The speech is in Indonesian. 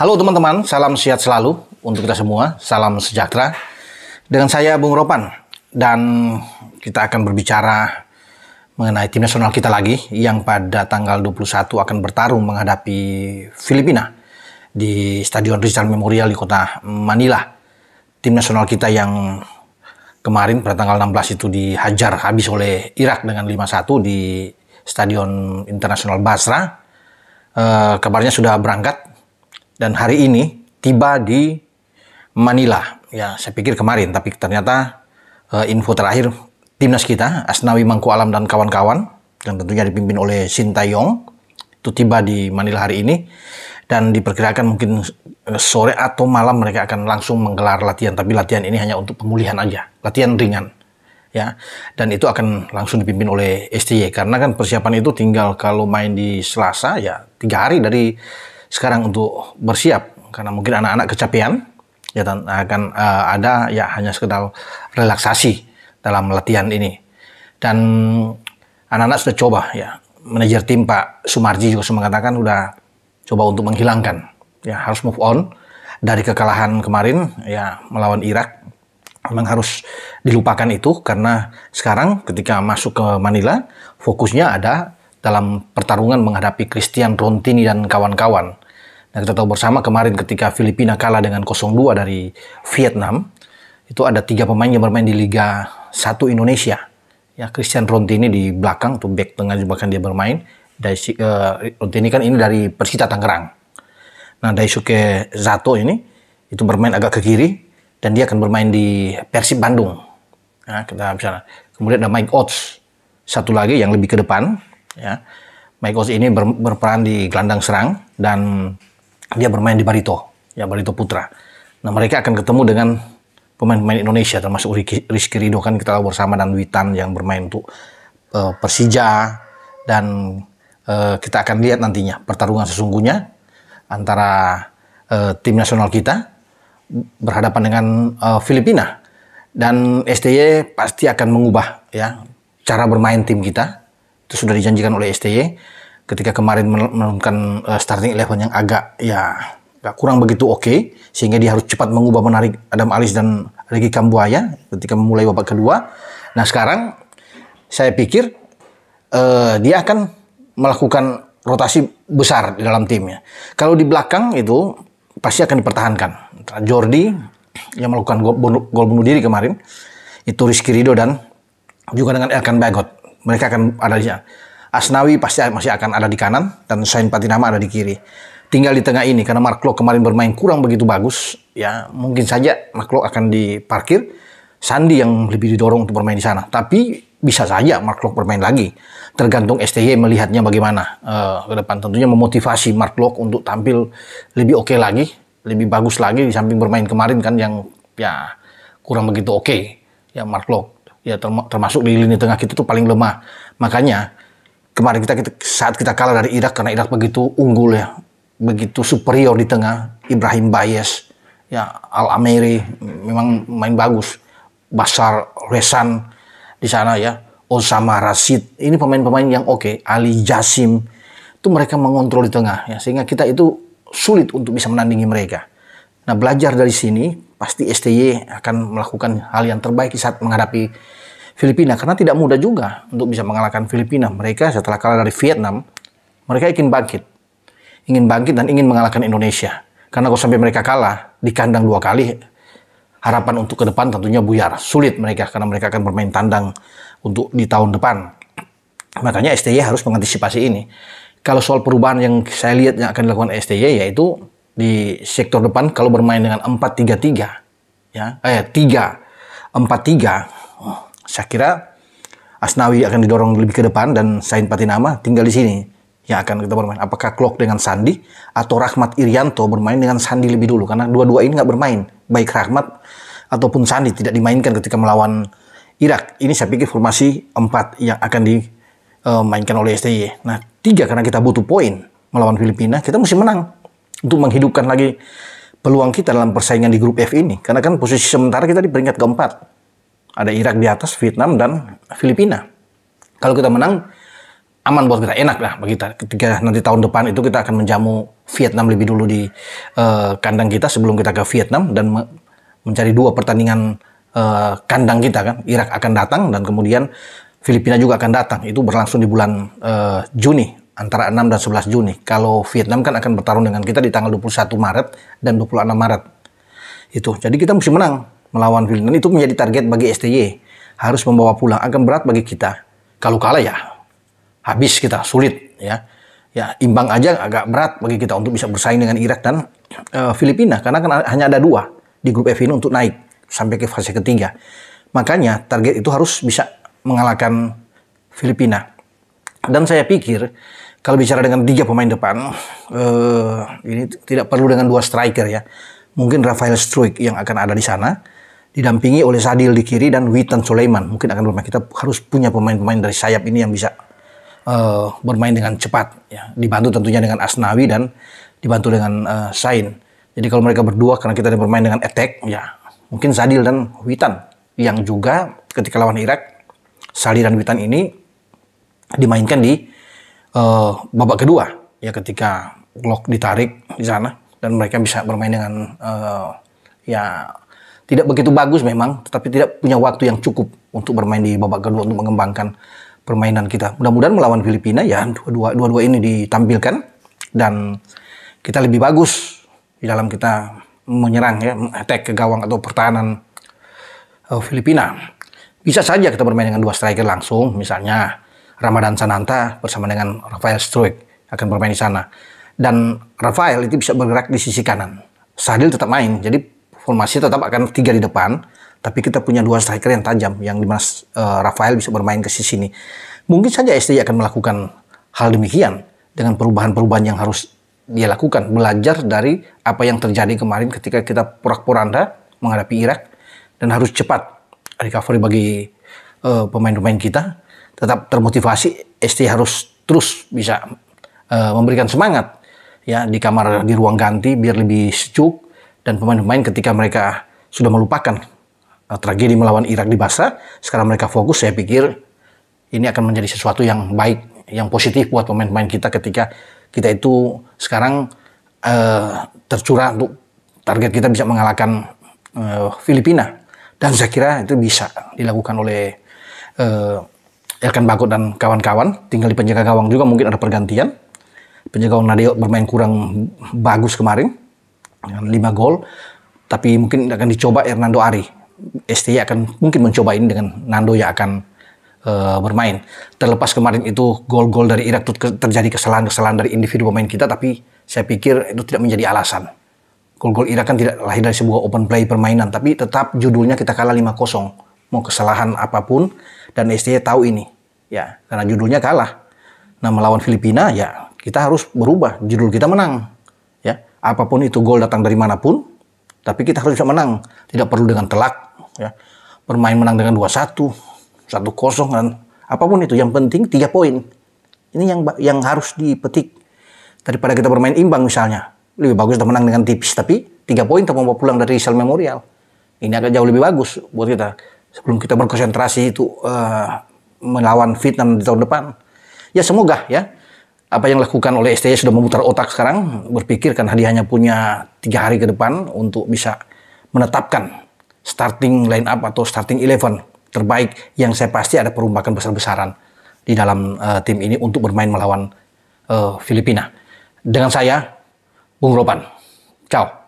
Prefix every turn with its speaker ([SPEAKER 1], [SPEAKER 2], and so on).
[SPEAKER 1] Halo teman-teman, salam sehat selalu untuk kita semua, salam sejahtera. Dengan saya Bung Ropan, dan kita akan berbicara mengenai tim nasional kita lagi yang pada tanggal 21 akan bertarung menghadapi Filipina di Stadion Rizal Memorial di kota Manila. Tim nasional kita yang kemarin pada tanggal 16 itu dihajar habis oleh Irak dengan 5-1 di Stadion Internasional Basra. Kabarnya sudah berangkat dan hari ini tiba di Manila. Ya, saya pikir kemarin, tapi ternyata info terakhir timnas kita, Asnawi Mangku Alam dan kawan-kawan, yang tentunya dipimpin oleh Sintayong, itu tiba di Manila hari ini. Dan diperkirakan mungkin sore atau malam mereka akan langsung menggelar latihan. Tapi latihan ini hanya untuk pemulihan aja, latihan ringan. Ya, dan itu akan langsung dipimpin oleh STY. Karena kan persiapan itu tinggal kalau main di Selasa, ya 3 hari dari sekarang untuk bersiap. Karena mungkin anak-anak kecapean, ya, dan akan ada ya hanya sekedar relaksasi dalam latihan ini. Dan anak-anak sudah coba, ya, manajer tim Pak Sumarji juga sudah mengatakan sudah coba untuk menghilangkan, ya, harus move on dari kekalahan kemarin, ya, melawan Irak. Memang harus dilupakan itu karena sekarang ketika masuk ke Manila fokusnya ada dalam pertarungan menghadapi Christian Rontini dan kawan-kawan. Nah, kita tahu bersama kemarin ketika Filipina kalah dengan 0-2 dari Vietnam, itu ada 3 pemain yang bermain di Liga 1 Indonesia. Ya, Christian Rontini di belakang, tuh back tengah bahkan dia bermain. Rontini kan ini dari Persita Tangerang. Nah, Daisuke Zato ini itu bermain agak ke kiri dan dia akan bermain di Persib Bandung. Nah, kita bisa. Kemudian ada Mike Oates, satu lagi yang lebih ke depan. Ya, Mike Oates ini berperan di gelandang serang dan dia bermain di Barito, ya, Barito Putra. Nah, mereka akan ketemu dengan pemain-pemain Indonesia termasuk Rizky Ridho, kan kita tahu bersama, dan Witan yang bermain untuk Persija. Dan kita akan lihat nantinya pertarungan sesungguhnya antara tim nasional kita berhadapan dengan Filipina. Dan STY pasti akan mengubah, ya, cara bermain tim kita. Itu sudah dijanjikan oleh STY ketika kemarin menurunkan starting 11 yang agak kurang begitu oke, sehingga dia harus cepat mengubah, menarik Adam Alis dan Ricky Kambuaya ketika memulai babak kedua. Nah, sekarang saya pikir dia akan melakukan rotasi besar di dalam timnya. Kalau di belakang itu pasti akan dipertahankan. Jordi yang melakukan gol bunuh diri kemarin, itu Rizky Ridho dan juga dengan Elkan Bagot. Mereka akan ada di sana. Asnawi pasti masih akan ada di kanan dan Sain Patinama ada di kiri. Tinggal di tengah ini karena Mark Klok kemarin bermain kurang begitu bagus, ya mungkin saja Mark Klok akan diparkir. Sandi yang lebih didorong untuk bermain di sana. Tapi bisa saja Mark Klok bermain lagi. Tergantung STY melihatnya bagaimana ke depan. Tentunya memotivasi Mark Klok untuk tampil lebih oke lagi, lebih bagus lagi di samping bermain kemarin kan yang ya kurang begitu oke. Ya, Mark Klok ya termasuk di lini tengah kita tuh paling lemah. Makanya kemarin saat kita kalah dari Irak karena Irak begitu unggul, ya, begitu superior di tengah. Ibrahim Bayes, ya, Al-Ameri memang main bagus. Basar Resan di sana, ya, Osama Rashid, ini pemain-pemain yang oke. Ali Jasim, itu mereka mengontrol di tengah, ya, sehingga kita itu sulit untuk bisa menandingi mereka. Nah, belajar dari sini pasti STY akan melakukan hal yang terbaik saat menghadapi Filipina, karena tidak mudah juga untuk bisa mengalahkan Filipina. Mereka setelah kalah dari Vietnam, mereka ingin bangkit dan ingin mengalahkan Indonesia. Karena kalau sampai mereka kalah di kandang 2 kali, harapan untuk ke depan tentunya buyar. Sulit mereka karena mereka akan bermain tandang untuk di tahun depan. Makanya STY harus mengantisipasi ini. Kalau soal perubahan yang saya lihat yang akan dilakukan STY, yaitu di sektor depan kalau bermain dengan 4-3-3, ya, 3-4-3, saya kira Asnawi akan didorong lebih ke depan dan Sain Patinama tinggal di sini yang akan kita bermain. Apakah Klok dengan Sandi atau Rahmat Irianto bermain dengan Sandi lebih dulu, karena dua-dua ini nggak bermain. Baik Rahmat ataupun Sandi tidak dimainkan ketika melawan Irak. Ini saya pikir formasi 4 yang akan dimainkan oleh STY. Nah, 3 karena kita butuh poin melawan Filipina, kita mesti menang untuk menghidupkan lagi peluang kita dalam persaingan di grup F ini. Karena kan posisi sementara kita di peringkat keempat. Ada Irak di atas, Vietnam dan Filipina. Kalau kita menang, aman buat kita, enak lah bagi kita. Ketika nanti tahun depan itu kita akan menjamu Vietnam lebih dulu di kandang kita sebelum kita ke Vietnam, dan mencari 2 pertandingan kandang kita kan. Irak akan datang dan kemudian Filipina juga akan datang. Itu berlangsung di bulan Juni, antara 6 dan 11 Juni. Kalau Vietnam kan akan bertarung dengan kita di tanggal 21 Maret dan 26 Maret. Itu. Jadi kita mesti menang melawan Filipina. Itu menjadi target bagi STY. Harus membawa pulang. Akan berat bagi kita. Kalau kalah ya habis kita, sulit ya. Ya, imbang aja agak berat bagi kita untuk bisa bersaing dengan Irak dan Filipina, karena kan hanya ada 2 di grup F ini untuk naik sampai ke fase ketiga. Makanya target itu harus bisa mengalahkan Filipina. Dan saya pikir kalau bicara dengan 3 pemain depan, ini tidak perlu dengan 2 striker ya. Mungkin Rafael Struijk yang akan ada di sana, didampingi oleh Sadil di kiri dan Witan Sulaiman. Mungkin akan bermain. Kita harus punya pemain-pemain dari sayap ini yang bisa bermain dengan cepat. Ya. Dibantu tentunya dengan Asnawi dan dibantu dengan Sain. Jadi kalau mereka berdua, karena kita bermain dengan attack, ya mungkin Sadil dan Witan. Yang juga ketika lawan Irak, Sadil dan Witan ini dimainkan di babak kedua. Ya, ketika Glock ditarik di sana dan mereka bisa bermain dengan ya tidak begitu bagus memang, tetapi tidak punya waktu yang cukup untuk bermain di babak kedua untuk mengembangkan permainan kita. Mudah-mudahan melawan Filipina ya dua-dua ini ditampilkan dan kita lebih bagus di dalam kita menyerang ya, attack ke gawang atau pertahanan Filipina. Bisa saja kita bermain dengan 2 striker langsung, misalnya Ramadan Sananta bersama dengan Rafael Struijk akan bermain di sana. Dan Rafael itu bisa bergerak di sisi kanan. Sadil tetap main, jadi formasi tetap akan 3 di depan, tapi kita punya 2 striker yang tajam, yang dimana Rafael bisa bermain ke sisi ini. Mungkin saja STY akan melakukan hal demikian dengan perubahan-perubahan yang harus dia lakukan. Belajar dari apa yang terjadi kemarin ketika kita porak-poranda menghadapi Irak, dan harus cepat recovery bagi pemain-pemain kita. Tetap termotivasi, STY harus terus bisa memberikan semangat ya di kamar, di ruang ganti biar lebih sejuk, dan pemain-pemain ketika mereka sudah melupakan tragedi melawan Irak di Basra, sekarang mereka fokus. Saya pikir ini akan menjadi sesuatu yang baik, yang positif buat pemain-pemain kita ketika kita itu sekarang tercurah untuk target kita bisa mengalahkan Filipina. Dan saya kira itu bisa dilakukan oleh Elkan Bagot dan kawan-kawan. Tinggal di penjaga gawang juga mungkin ada pergantian. Penjaga gawang Nadeo bermain kurang bagus kemarin dengan 5 gol, tapi mungkin akan dicoba Hernando Ari. STY akan mungkin mencoba ini dengan Nando yang akan bermain. Terlepas kemarin itu gol-gol dari Irak itu terjadi kesalahan-kesalahan dari individu pemain kita, tapi saya pikir itu tidak menjadi alasan. Gol-gol Irak kan tidak lahir dari sebuah open play permainan, tapi tetap judulnya kita kalah 5-0. Mau kesalahan apapun, dan STY tahu ini. Ya, karena judulnya kalah. Nah, melawan Filipina ya kita harus berubah. Judul kita menang. Ya, apapun itu gol datang dari manapun, tapi kita harus bisa menang. Tidak perlu dengan telak, ya. Bermain menang dengan 2-1, 1-0, dan apapun itu, yang penting 3 poin. Ini yang harus dipetik. Daripada kita bermain imbang misalnya, lebih bagus kita menang dengan tipis, tapi 3 poin kita mau pulang dari Rizal Memorial. Ini agak jauh lebih bagus buat kita sebelum kita berkonsentrasi itu melawan Vietnam di tahun depan. Ya semoga ya apa yang dilakukan oleh STY sudah memutar otak sekarang, berpikir kan dia hanya punya 3 hari ke depan untuk bisa menetapkan starting line up atau starting 11 terbaik, yang saya pasti ada perombakan besar-besaran di dalam tim ini untuk bermain melawan Filipina. Dengan saya, Bung Ropan. Ciao.